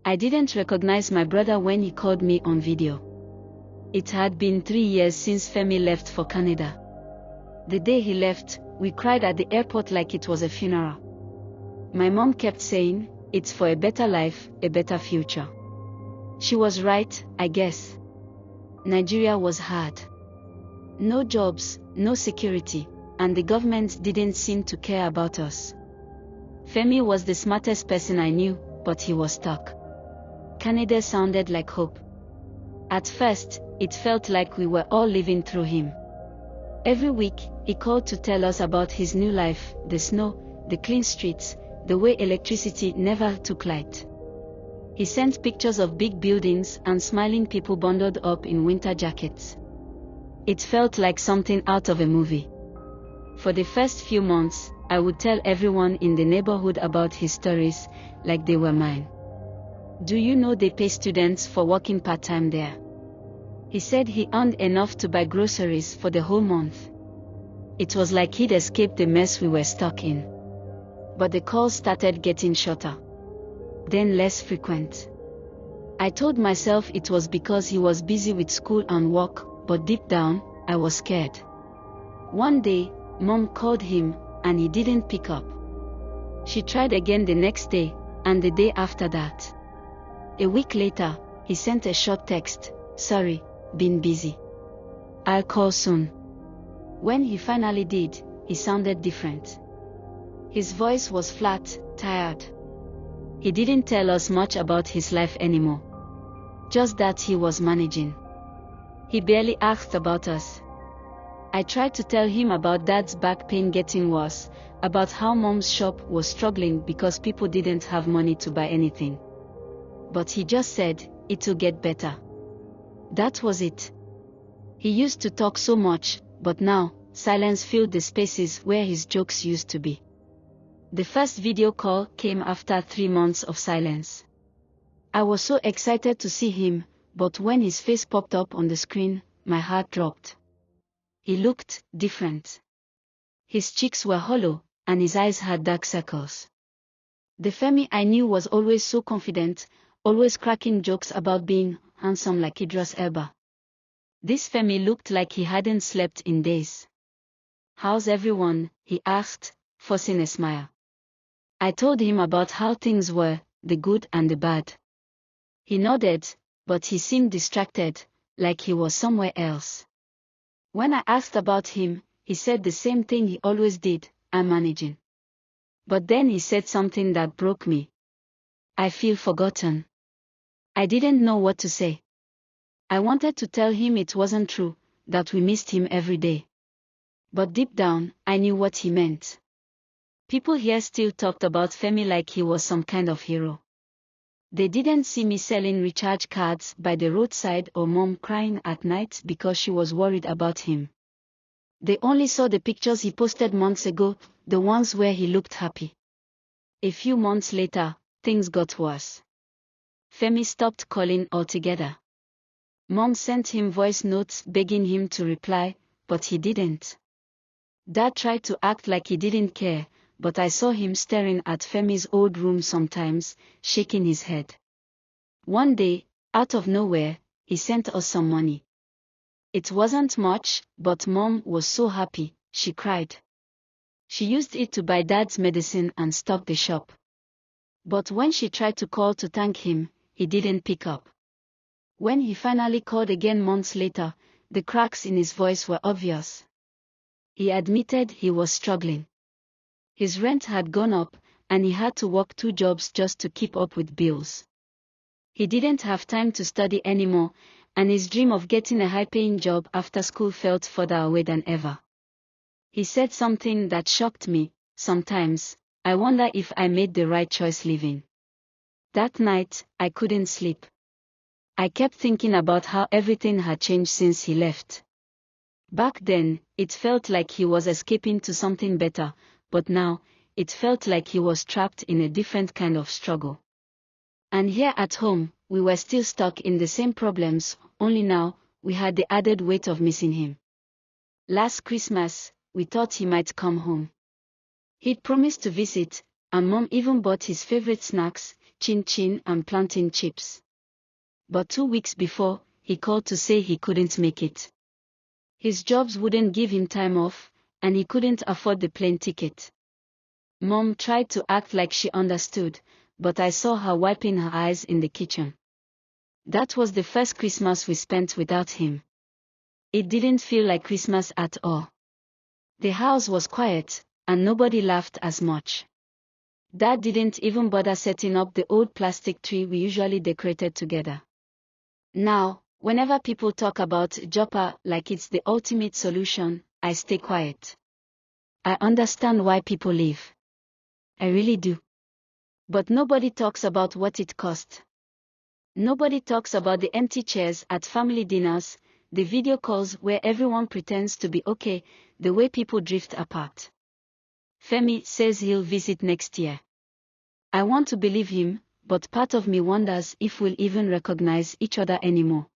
I didn't recognize my brother when he called me on video. It had been 3 years since Femi left for Canada. The day he left, we cried at the airport like it was a funeral. My mom kept saying, "It's for a better life, a better future." She was right, I guess. Nigeria was hard. No jobs, no security, and the government didn't seem to care about us. Femi was the smartest person I knew, but he was stuck. Canada sounded like hope. At first, it felt like we were all living through him. Every week, he called to tell us about his new life, the snow, the clean streets, the way electricity never took light. He sent pictures of big buildings and smiling people bundled up in winter jackets. It felt like something out of a movie. For the first few months, I would tell everyone in the neighborhood about his stories, like they were mine. "Do you know they pay students for working part-time there?" He said he earned enough to buy groceries for the whole month. It was like he'd escaped the mess we were stuck in. But the calls started getting shorter. Then less frequent. I told myself it was because he was busy with school and work, but deep down, I was scared. One day, Mom called him, and he didn't pick up. She tried again the next day, and the day after that. A week later, he sent a short text, "Sorry, been busy. I'll call soon." When he finally did, he sounded different. His voice was flat, tired. He didn't tell us much about his life anymore. Just that he was managing. He barely asked about us. I tried to tell him about Dad's back pain getting worse, about how Mom's shop was struggling because people didn't have money to buy anything. But he just said, "It'll get better." That was it. He used to talk so much, but now, silence filled the spaces where his jokes used to be. The first video call came after 3 months of silence. I was so excited to see him, but when his face popped up on the screen, my heart dropped. He looked different. His cheeks were hollow, and his eyes had dark circles. The Femi I knew was always so confident, always cracking jokes about being handsome like Idris Elba. This Femi looked like he hadn't slept in days. "How's everyone?" he asked, forcing a smile. I told him about how things were, the good and the bad. He nodded, but he seemed distracted, like he was somewhere else. When I asked about him, he said the same thing he always did, "I'm managing." But then he said something that broke me. "I feel forgotten." I didn't know what to say. I wanted to tell him it wasn't true, that we missed him every day. But deep down, I knew what he meant. People here still talked about Femi like he was some kind of hero. They didn't see me selling recharge cards by the roadside or Mom crying at night because she was worried about him. They only saw the pictures he posted months ago, the ones where he looked happy. A few months later, things got worse. Femi stopped calling altogether. Mom sent him voice notes begging him to reply, but he didn't. Dad tried to act like he didn't care, but I saw him staring at Femi's old room sometimes, shaking his head. One day, out of nowhere, he sent us some money. It wasn't much, but Mom was so happy, she cried. She used it to buy Dad's medicine and stock the shop. But when she tried to call to thank him, he didn't pick up. When he finally called again months later, the cracks in his voice were obvious. He admitted he was struggling. His rent had gone up, and he had to work 2 jobs just to keep up with bills. He didn't have time to study anymore, and his dream of getting a high-paying job after school felt further away than ever. He said something that shocked me. "Sometimes, I wonder if I made the right choice leaving." That night, I couldn't sleep. I kept thinking about how everything had changed since he left. Back then, it felt like he was escaping to something better, but now, it felt like he was trapped in a different kind of struggle. And here at home, we were still stuck in the same problems, only now, we had the added weight of missing him. Last Christmas, we thought he might come home. He'd promised to visit, and Mom even bought his favorite snacks, chin-chin and plantain chips. But 2 weeks before, he called to say he couldn't make it. His jobs wouldn't give him time off, and he couldn't afford the plane ticket. Mom tried to act like she understood, but I saw her wiping her eyes in the kitchen. That was the first Christmas we spent without him. It didn't feel like Christmas at all. The house was quiet, and nobody laughed as much. Dad didn't even bother setting up the old plastic tree we usually decorated together. Now, whenever people talk about Japa like it's the ultimate solution, I stay quiet. I understand why people leave. I really do. But nobody talks about what it cost. Nobody talks about the empty chairs at family dinners, the video calls where everyone pretends to be okay, the way people drift apart. Femi says he'll visit next year. I want to believe him, but part of me wonders if we'll even recognize each other anymore.